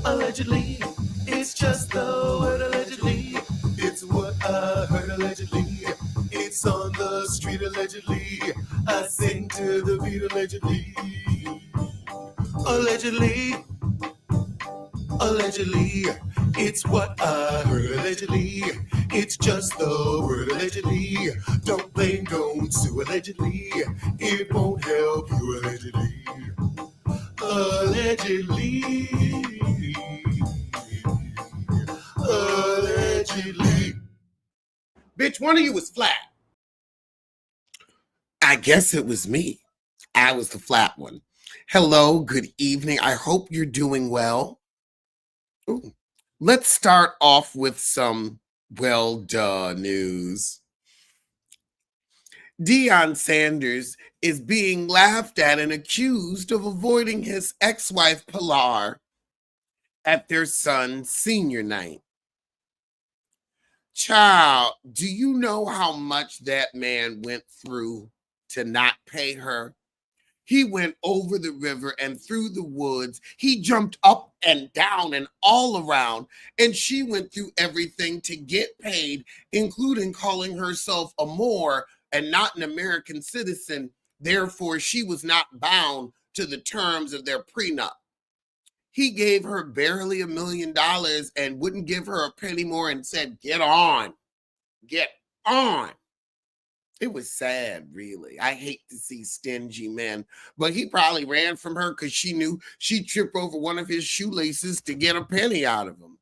Allegedly, it's just the word allegedly. It's what I heard allegedly. It's on the street allegedly. I sing to the beat allegedly. Allegedly, allegedly, it's what I heard allegedly. It's just the word allegedly. Don't blame, don't sue allegedly. It won't help you allegedly. Allegedly. Allegedly. Bitch, one of you was flat. I guess it was me. I was the flat one. Hello, good evening. I hope you're doing well. Ooh. Let's start off with some well-duh news. Deion Sanders is being laughed at and accused of avoiding his ex-wife Pilar at their son's senior night. Child, do you know how much that man went through to not pay her? He went over the river and through the woods. He jumped up and down and all around, and she went through everything to get paid, including calling herself a Moor and not an American citizen. Therefore, she was not bound to the terms of their prenup. He gave her barely $1 million and wouldn't give her a penny more and said, get on, get on. It was sad, really. I hate to see stingy men, but he probably ran from her because she knew she'd trip over one of his shoelaces to get a penny out of him.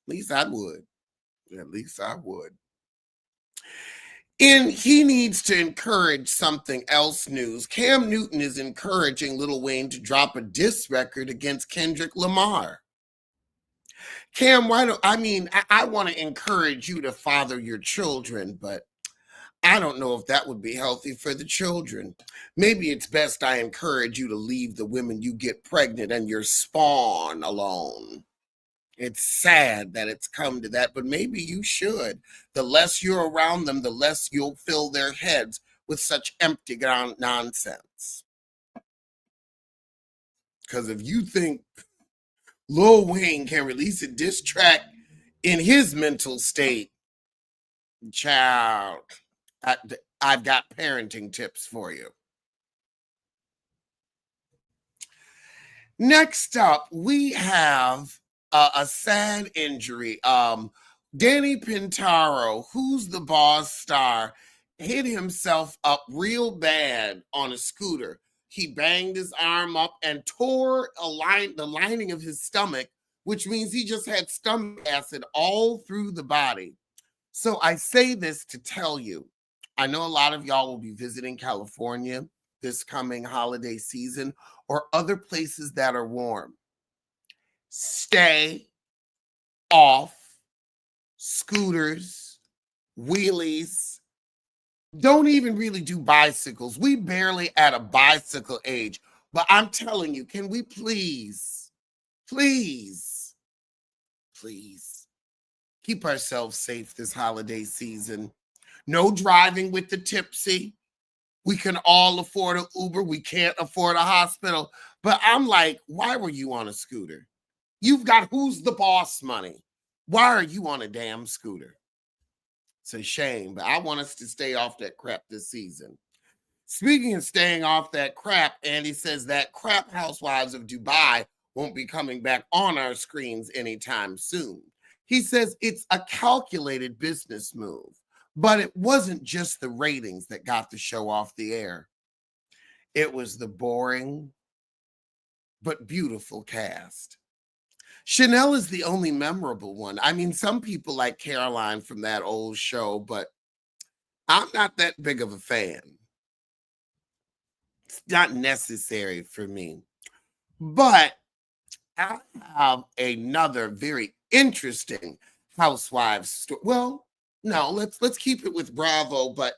At least I would. At least I would. And he needs to encourage something else news. Cam Newton is encouraging Lil Wayne to drop a diss record against Kendrick Lamar. Cam, I want to encourage you to father your children, but I don't know if that would be healthy for the children. Maybe it's best I encourage you to leave the women you get pregnant and your spawn alone. It's sad that it's come to that, but maybe you should. The less you're around them, the less you'll fill their heads with such empty nonsense. Because if you think Lil Wayne can release a diss track in his mental state, child, I've got parenting tips for you. Next up, we have a sad injury. Danny Pintaro, Who's the Boss star, hit himself up real bad on a scooter. He banged his arm up and tore the lining of his stomach, which means he just had stomach acid all through the body. So I say this to tell you, I know a lot of y'all will be visiting California this coming holiday season or other places that are warm. Stay off scooters, wheelies. Don't even really do bicycles. We barely at a bicycle age. But I'm telling you, can we please keep ourselves safe this holiday season? No driving with the tipsy. We can all afford an Uber. We can't afford a hospital. But I'm like, why were you on a scooter? You've got Who's the Boss money. Why are you on a damn scooter? It's a shame, but I want us to stay off that crap this season. Speaking of staying off that crap, Andy says that crap Housewives of Dubai won't be coming back on our screens anytime soon. He says it's a calculated business move, but it wasn't just the ratings that got the show off the air. It was the boring but beautiful cast. Chanel is the only memorable one. I mean, some people like Caroline from that old show, but I'm not that big of a fan. It's not necessary for me. But I have another very interesting Housewives story. Well, no, let's keep it with Bravo, but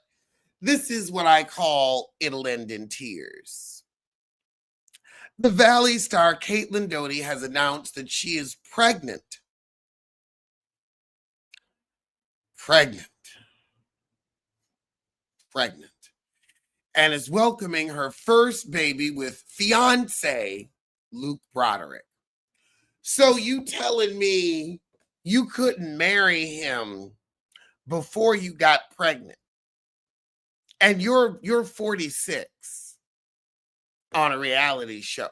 this is what I call it'll end in tears. The Valley star Caitlin Doughty has announced that she is pregnant. and is welcoming her first baby with fiance Luke Broderick. So you telling me you couldn't marry him before you got pregnant? And you're 46 on a reality show.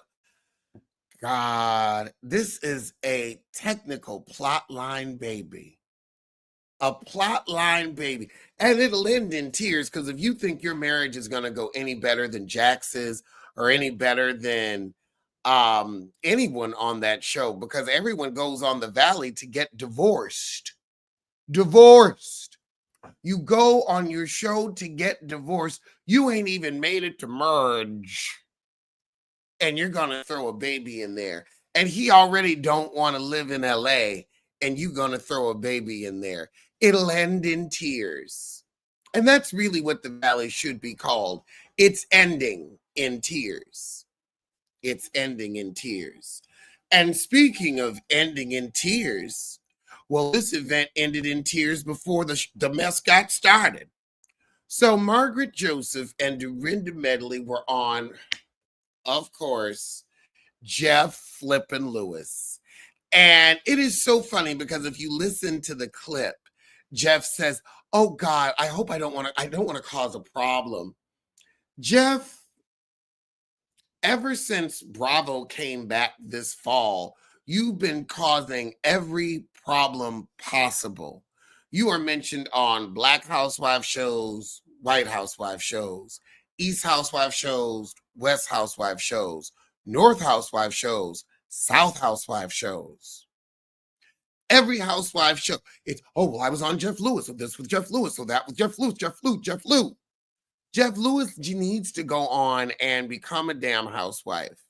God, this is a technical plot line baby. A plot line baby. And it'll end in tears, because if you think your marriage is going to go any better than Jax's or any better than anyone on that show, because everyone goes on the Valley to get divorced. Divorced. You go on your show to get divorced. You ain't even made it to merge. And you're going to throw a baby in there. And he already don't want to live in LA, and you going to throw a baby in there. It'll end in tears. And that's really what the Valley should be called. It's ending in tears. It's ending in tears. And speaking of ending in tears, well, this event ended in tears before the mess got started. So Margret Joseph and Dorinda Medley were on, of course, Jeff Flippin' Lewis. And it is so funny, because if you listen to the clip, Jeff says, "Oh God, I hope I don't want to cause a problem." Jeff, ever since Bravo came back this fall, you've been causing every problem possible. You are mentioned on Black Housewife shows, White Housewife shows, East Housewife shows, West Housewife shows, North Housewife shows, South Housewife shows. Every housewife show, it's, oh, well, I was on Jeff Lewis, so this was Jeff Lewis, so that was Jeff Lewis, Jeff Lewis, Jeff Lewis. Jeff Lewis needs to go on and become a damn housewife.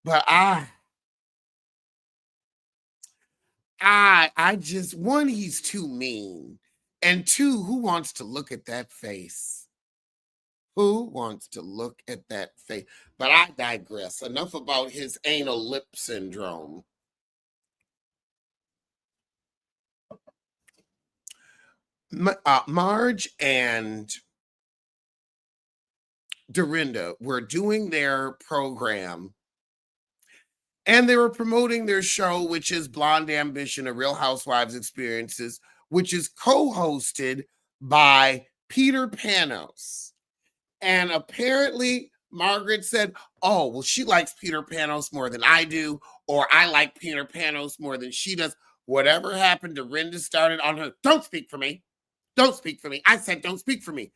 But I just, one, he's too mean. And two, who wants to look at that face? Who wants to look at that face? But I digress. Enough about his anal lip syndrome. Marge and Dorinda were doing their program, and they were promoting their show, which is Blonde Ambition, A Real Housewives Experiences, which is co-hosted by Peter Panos. And apparently Margret said, "Oh, well, she likes Peter Panos more than I do, or I like Peter Panos more than she does." Whatever happened, Dorinda started on her, "Don't speak for me. Don't speak for me. I said, don't speak for me."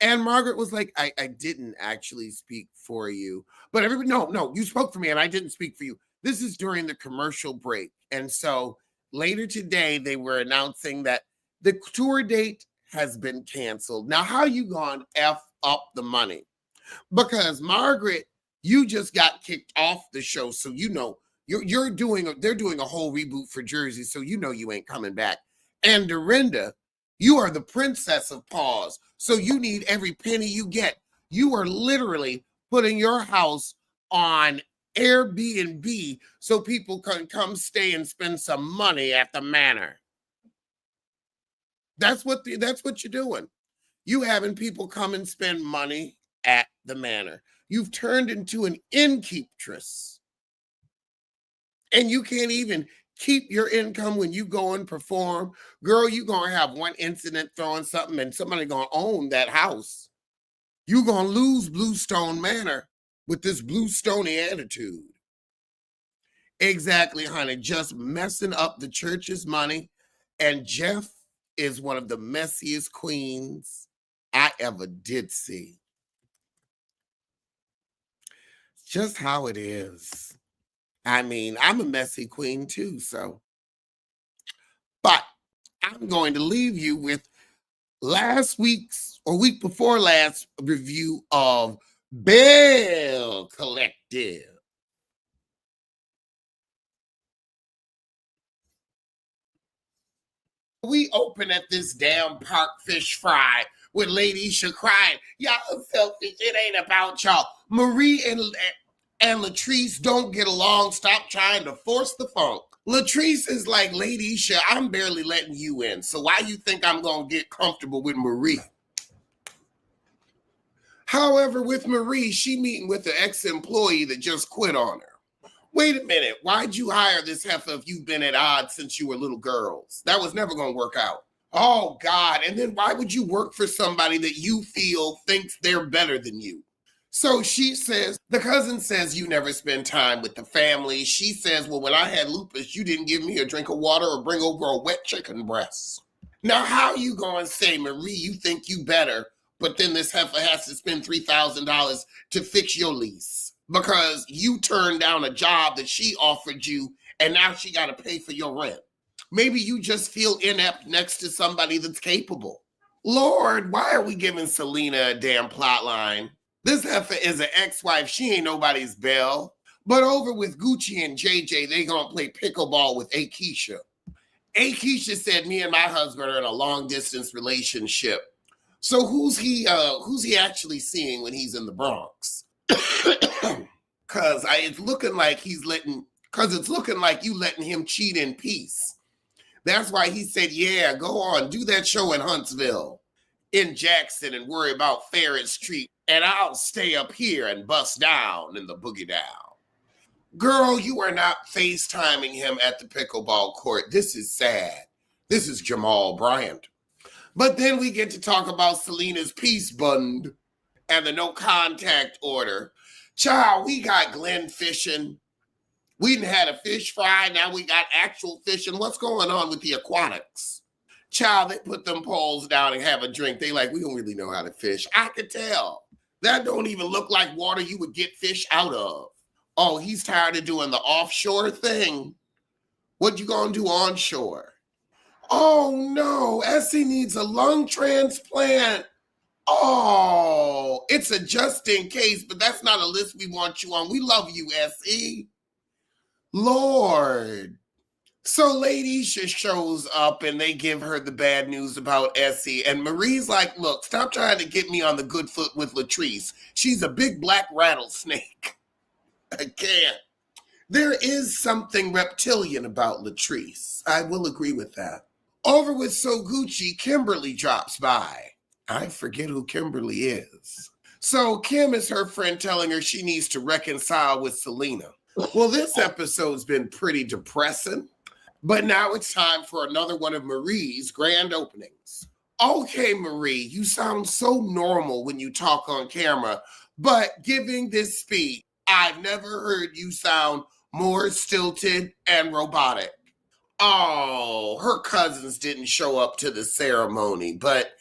And Margret was like, I didn't actually speak for you. But everybody, no, you spoke for me and I didn't speak for you. This is during the commercial break. And so later today, they were announcing that the tour date has been canceled. Now, how you gonna F up the money? Because Margret, you just got kicked off the show. So you know, they're doing a whole reboot for Jersey. So you know you ain't coming back. And Dorinda, you are the princess of pause. So you need every penny you get. You are literally putting your house on Airbnb so people can come stay and spend some money at the manor. That's what you're doing. You having people come and spend money at the manor. You've turned into an innkeeptress. And you can't even keep your income when you go and perform. Girl, you're going to have one incident throwing something and somebody going to own that house. You're going to lose Bluestone Manor with this Bluestone-y attitude. Exactly, honey. Just messing up the church's money. And Jeff is one of the messiest queens I ever did see. Just how it is. I mean, I'm a messy queen too, so. But I'm going to leave you with last week's or week before last review of Belle Collective. We open at this damn park fish fry with Lady Isha crying. Y'all selfish. It ain't about y'all. Marie and Latrice don't get along. Stop trying to force the funk. Latrice is like, "Lady Isha, I'm barely letting you in. So why you think I'm going to get comfortable with Marie?" However, with Marie, she meeting with the ex-employee that just quit on her. Wait a minute, why'd you hire this heifer if you've been at odds since you were little girls? That was never going to work out. Oh, God. And then why would you work for somebody that you feel thinks they're better than you? So she says, the cousin says you never spend time with the family. She says, well, when I had lupus, you didn't give me a drink of water or bring over a wet chicken breast. Now, how you going to say, Marie, you think you better, but then this heifer has to spend $3,000 to fix your lease because you turned down a job that she offered you and now she got to pay for your rent? Maybe you just feel inept next to somebody that's capable. Lord, why are we giving Selena a damn plot line? This heifer is an ex-wife. She ain't nobody's Belle. But over with Gucci and JJ, they gonna play pickleball with Akeisha. Akeisha said, me and my husband are in a long-distance relationship. So who's he actually seeing when he's in the Bronx? Cause it's looking like you letting him cheat in peace. That's why he said, yeah, go on, do that show in Huntsville, in Jackson, and worry about Ferret Street. And I'll stay up here and bust down in the boogie down. Girl, you are not FaceTiming him at the pickleball court. This is sad. This is Jamal Bryant. But then we get to talk about Selena's peace bond and the no contact order. Child, we got Glenn fishing. We done had a fish fry. Now we got actual fishing. What's going on with the aquatics? Child, they put them poles down and have a drink. They like, we don't really know how to fish. I could tell. That don't even look like water you would get fish out of. Oh, he's tired of doing the offshore thing. What you gonna do onshore? Oh no, Essie needs a lung transplant. Oh, it's a just in case, but that's not a list we want you on. We love you, Essie. Lord. So Lady Isha shows up and they give her the bad news about Essie. And Marie's like, look, stop trying to get me on the good foot with Latrice. She's a big black rattlesnake. I can't. There is something reptilian about Latrice. I will agree with that. Over with So Gucci, Kimberly drops by. I forget who Kimberly is. So Kim is her friend telling her she needs to reconcile with Selena. Well, this episode's been pretty depressing. But now it's time for another one of Marie's grand openings. Okay, Marie, you sound so normal when you talk on camera, but giving this speech, I've never heard you sound more stilted and robotic. Oh, her cousins didn't show up to the ceremony, but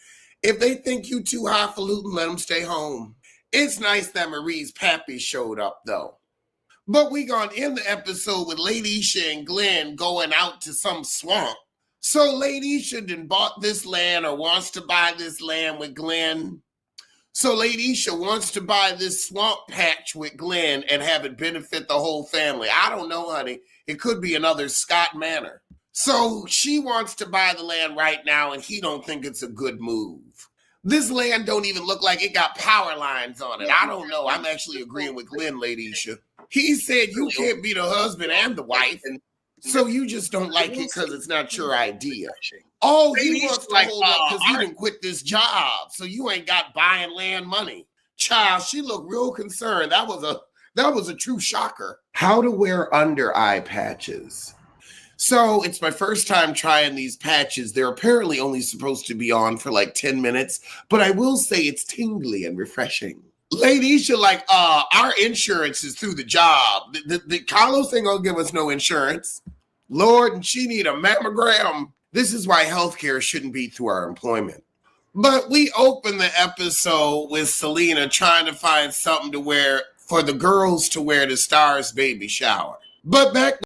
if they think you too highfalutin, let them stay home. It's nice that Marie's pappy showed up, though. But we gonna end the episode with Lady Isha and Glenn going out to some swamp. So Lady Isha done bought this land or wants to buy this land with Glenn. So Lady Isha wants to buy this swamp patch with Glenn and have it benefit the whole family. I don't know, honey. It could be another Scott Manor. So she wants to buy the land right now and he don't think it's a good move. This land don't even look like it got power lines on it. I don't know. I'm actually agreeing with Glenn, Lady Isha. He said you can't be the husband and the wife, so you just don't like it because it's not your idea. Oh, he wants to hold up because you didn't quit this job, so you ain't got buying land money. Child, she looked real concerned. That was a true shocker. How to wear under eye patches. So it's my first time trying these patches. They're apparently only supposed to be on for like 10 minutes, but I will say it's tingly and refreshing. Lady Isha like, our insurance is through the job. The Carlos ain't gonna give us no insurance. Lord, and she need a mammogram. This is why healthcare shouldn't be through our employment. But we open the episode with Selena trying to find something to wear for the girls to wear to Star's baby shower. But back